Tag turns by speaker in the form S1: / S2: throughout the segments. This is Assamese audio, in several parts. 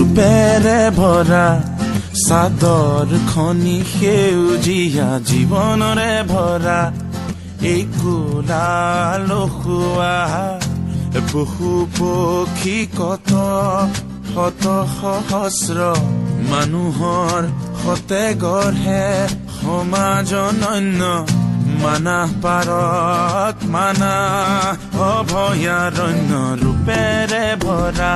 S1: ৰূপেৰে ভৰা চাদৰ খনি সেউজীয়া জীৱনৰে ভৰা এই কোলাল খোৱা পশু পক্ষী কত শত সহস্ৰ মানুহৰ সতে গঢ়ে সমাজ অনন্য মানাহ পাৰত মানাহ অভয়াৰণ্য ৰূপেৰে ভৰা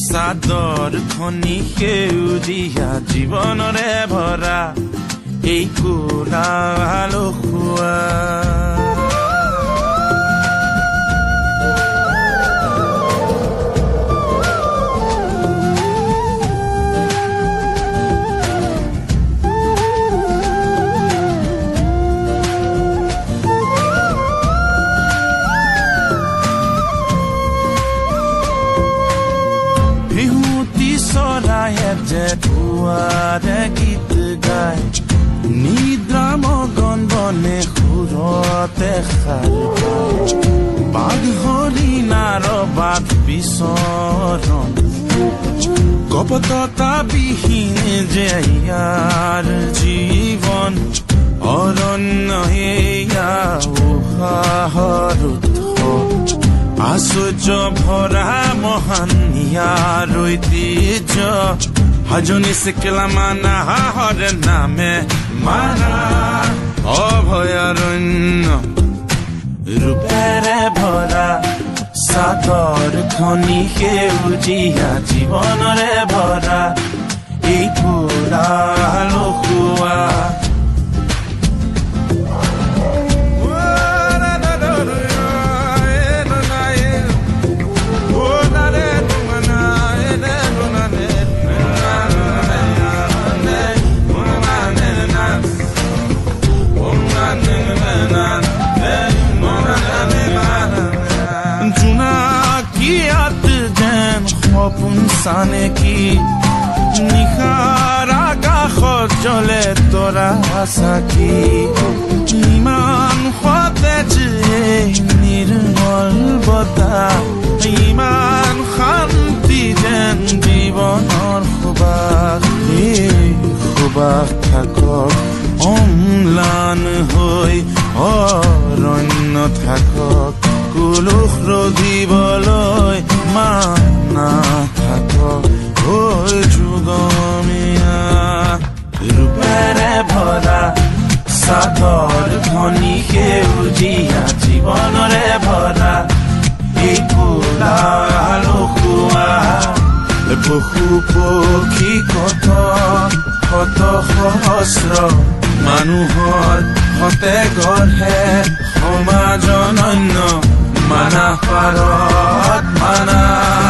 S1: চাদৰ খনি সেউজীয়া জীৱনৰে ভৰা এই কোলাল খোৱা যে দুৱাৰে গীত গায় নিদ্ৰামগন বনে সুৰতে খাৰ বাঘ হৰিণাৰ বাট বিচৰণ কপটতা বিহীন যে ইয়াৰ জীৱন অৰণ্য এয়া উশাহৰ আশ্চৰ্য ভৰা মহান ইয়াৰ ঐতিহ্য হাজনি চিকেলা মানাহৰ নামে মানা অভয়াৰণ্য ৰূপেৰে ভৰা চাদৰ খনি সেউজীয়া জীৱনৰে ভৰা এই কোলাল খোৱা সপোনচানে কি নিশাৰ আকাশত জ্বলে তৰা চাকি ইমান সতেজ নিৰ্মল বতাহ ইমান শান্তি যেন জীৱনৰ সুবাস এই সুবাস থাকক অম্লান হৈ অৰণ্য থাকক কুলুষ ৰধিবলৈ মানা থাকক হৈ যুগমীয়া ৰূপেৰে ভৰা চাদৰ খনি সেউজীয়া জীৱনৰে ভৰা এই কোলাল খোৱা পশু পক্ষী কত শত সহস্ৰ মানুহৰ সতে গঢ়ে সমাজ অনন্য মানাহ পাৰত মানাহ